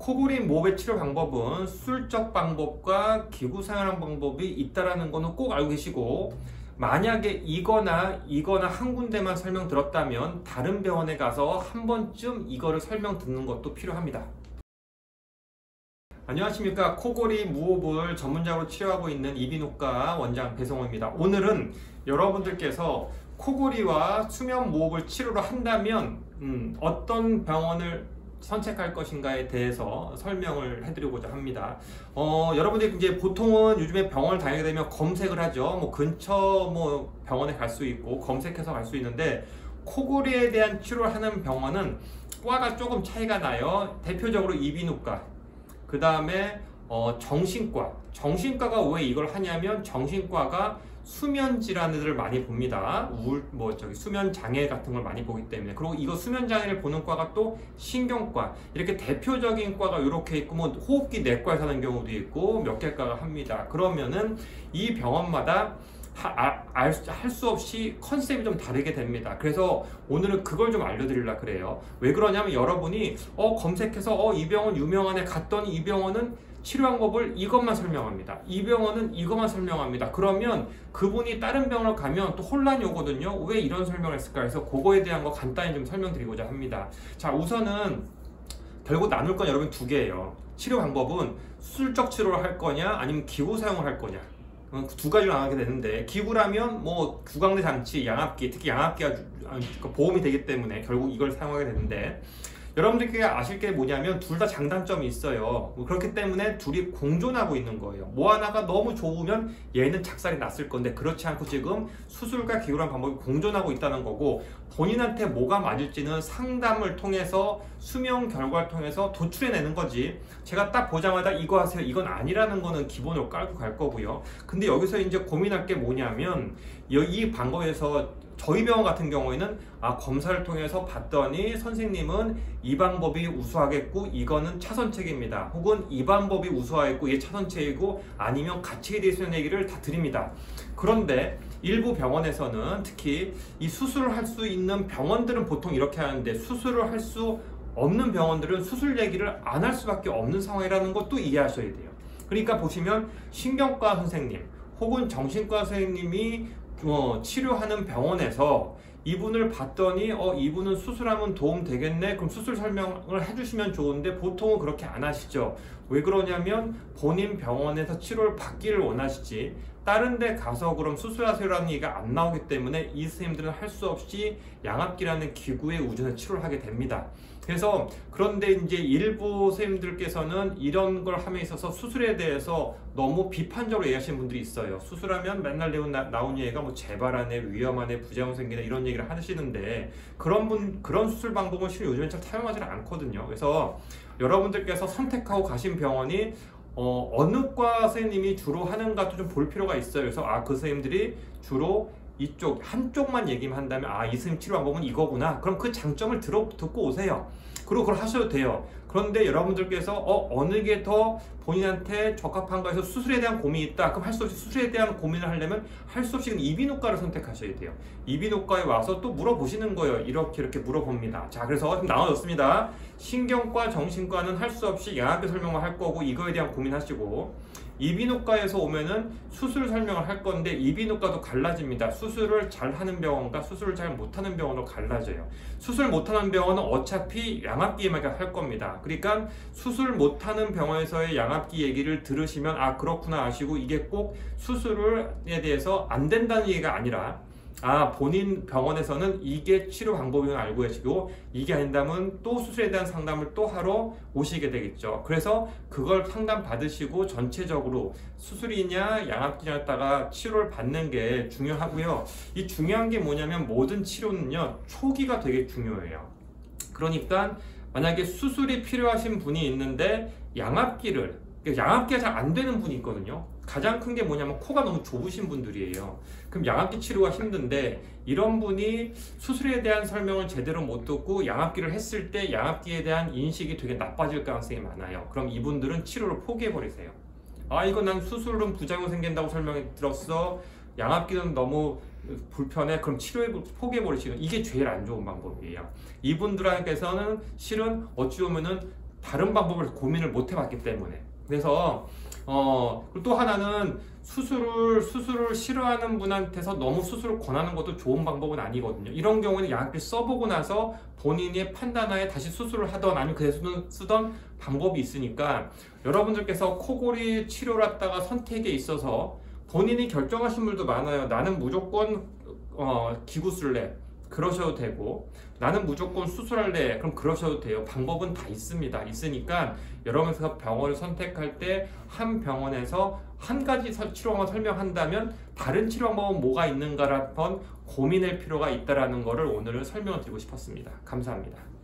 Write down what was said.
코골이 모ob의 치료 방법은 수술적 방법과 기구 사용하는 방법이 있다는 거는 꼭 알고 계시고, 만약에 이거나 한 군데만 설명 들었다면 다른 병원에 가서 한 번쯤 이거를 설명 듣는 것도 필요합니다. 안녕하십니까. 코골이 무호흡을 전문적으로 치료하고 있는 이비인후과 원장 배성호입니다. 오늘은 여러분들께서 코골이와 수면 무호흡을 치료를 한다면 어떤 병원을 선택할 것인가에 대해서 설명을 해드리고자 합니다. 여러분들이 이제 보통은 요즘에 병원을 다니게 되면 검색을 하죠. 뭐 근처 병원에 갈 수 있고 검색해서 갈 수 있는데, 코골이에 대한 치료를 하는 병원은 과가 조금 차이가 나요. 대표적으로 이비인후과, 그 다음에 정신과가 왜 이걸 하냐면, 정신과가 수면 질환들을 많이 봅니다. 수면 장애 같은 걸 많이 보기 때문에. 그리고 이거 수면 장애를 보는 과가 또 신경과, 이렇게 대표적인 과가 이렇게 있고, 호흡기 내과에서 하는 경우도 있고 몇 개과가 합니다. 그러면은 이 병원마다 할 수 없이 컨셉이 좀 다르게 됩니다. 그래서 오늘은 그걸 좀 알려드리려고 그래요. 왜 그러냐면, 여러분이 검색해서 이 병원 유명하네 갔더니 이 병원은 치료 방법을 이것만 설명합니다. 이 병원은 이것만 설명합니다. 그러면 그분이 다른 병원을 가면 또 혼란이 오거든요. 왜 이런 설명을 했을까 해서 그거에 대한 거 간단히 좀 설명드리고자 합니다. 자, 우선은 결국 나눌 건 여러분 두 개예요. 치료 방법은 수술적 치료를 할 거냐 아니면 기구 사용을 할 거냐, 두 가지로 나가게 되는데, 기구라면 구강내 장치, 양압기, 특히 양압기가 보험이 되기 때문에 결국 이걸 사용하게 되는데, 여러분들께 아실 게 뭐냐면 둘 다 장단점이 있어요. 그렇기 때문에 둘이 공존하고 있는 거예요. 뭐 하나가 너무 좋으면 얘는 작살이 났을 건데, 그렇지 않고 지금 수술과 기구란 방법이 공존하고 있다는 거고, 본인한테 뭐가 맞을지는 상담을 통해서, 수면 결과를 통해서 도출해내는 거지, 제가 딱 보자마자 이거 하세요 이건 아니라는 거는 기본으로 깔고 갈 거고요. 근데 여기서 이제 고민할 게 뭐냐면, 이 방법에서 저희 병원 같은 경우에는 검사를 통해서 봤더니 선생님은 이 방법이 우수하겠고 이거는 차선책입니다, 혹은 이 방법이 우수하겠고 이게 차선책이고, 아니면 가치에 대해서 얘기를 다 드립니다. 그런데 일부 병원에서는, 특히 이 수술을 할 수 있는 병원들은 보통 이렇게 하는데, 수술을 할 수 없는 병원들은 수술 얘기를 안 할 수밖에 없는 상황이라는 것도 이해하셔야 돼요. 그러니까 보시면 신경과 선생님 혹은 정신과 선생님이 치료하는 병원에서 이분을 봤더니 이분은 수술하면 도움 되겠네, 그럼 수술 설명을 해주시면 좋은데 보통은 그렇게 안 하시죠. 왜 그러냐면 본인 병원에서 치료를 받기를 원하시지, 다른 데 가서 그럼 수술하세요라는 얘기가 안 나오기 때문에 이 선생님들은 할 수 없이 양압기라는 기구에 의존해서 치료를 하게 됩니다. 그래서 그런데 이제 일부 선생님들께서는 이런 걸 함에 있어서 수술에 대해서 너무 비판적으로 얘기하시는 분들이 있어요. 수술하면 맨날 나온 얘기가 재발하네, 위험하네, 부작용 생기네, 이런 얘기를 하시는데, 그런 수술 방법은 실은 요즘엔 잘 사용하지는 않거든요. 그래서 여러분들께서 선택하고 가신 병원이 어느 과 선생님이 주로 하는가도 좀 볼 필요가 있어요. 그래서 그 선생님들이 주로 이쪽 한쪽만 얘기만 한다면 이 선생님 치료 방법은 이거구나, 그럼 그 장점을 듣고 오세요. 그리고 그걸 하셔도 돼요. 그런데 여러분들께서 어느 게 더 본인한테 적합한가 해서 수술에 대한 고민이 있다, 그럼 할 수 없이 수술에 대한 고민을 하려면 할 수 없이 이비인후과를 선택하셔야 돼요. 이비인후과에 와서 또 물어보시는 거예요. 이렇게 물어봅니다. 자, 그래서 좀 나눠졌습니다. 신경과 정신과는 할 수 없이 양압기 설명을 할 거고 이거에 대한 고민하시고, 이비인후과에서 오면은 수술 설명을 할 건데, 이비인후과도 갈라집니다. 수술을 잘 하는 병원과 수술을 잘 못하는 병원으로 갈라져요. 수술 못하는 병원은 어차피 양압기만 할 겁니다. 그러니까 수술 못하는 병원에서의 양압기 얘기를 들으시면 그렇구나 하시고, 이게 꼭 수술에 대해서 안 된다는 얘기가 아니라, 본인 병원에서는 이게 치료 방법임을 알고 계시고, 이게 아닌다면 또 수술에 대한 상담을 또 하러 오시게 되겠죠. 그래서 그걸 상담 받으시고 전체적으로 수술이냐 양압기냐에다가 치료를 받는 게 중요하고요. 이 중요한 게 뭐냐면, 모든 치료는요 초기가 되게 중요해요. 그러니까 만약에 수술이 필요하신 분이 있는데 양압기가 잘 안 되는 분이 있거든요. 가장 큰 게 뭐냐면 코가 너무 좁으신 분들이에요. 그럼 양압기 치료가 힘든데, 이런 분이 수술에 대한 설명을 제대로 못 듣고 양압기를 했을 때 양압기에 대한 인식이 되게 나빠질 가능성이 많아요. 그럼 이분들은 치료를 포기해 버리세요. 이거 난 수술은 부작용 생긴다고 설명해 들었어, 양압기는 너무 불편해, 그럼 포기해 버리시는, 이게 제일 안 좋은 방법이에요. 이분들께서는 실은 어찌 보면은 다른 방법을 고민을 못 해봤기 때문에. 그래서 또 하나는 수술을 싫어하는 분한테서 너무 수술을 권하는 것도 좋은 방법은 아니거든요. 이런 경우는 약을 써보고 나서 본인이 판단하에 다시 수술을 하던 아니면 그래서 쓰던 방법이 있으니까, 여러분들께서 코골이 치료를 하다가 선택에 있어서 본인이 결정하신 분들도 많아요. 나는 무조건 기구 쓸래. 그러셔도 되고, 나는 무조건 수술할래. 그럼 그러셔도 돼요. 방법은 다 있으니까 여러분께서 병원을 선택할 때 한 병원에서 한 가지 치료방법을 설명한다면 다른 치료 방법은 뭐가 있는가를 한번 고민할 필요가 있다는 것을 오늘은 설명을 드리고 싶었습니다. 감사합니다.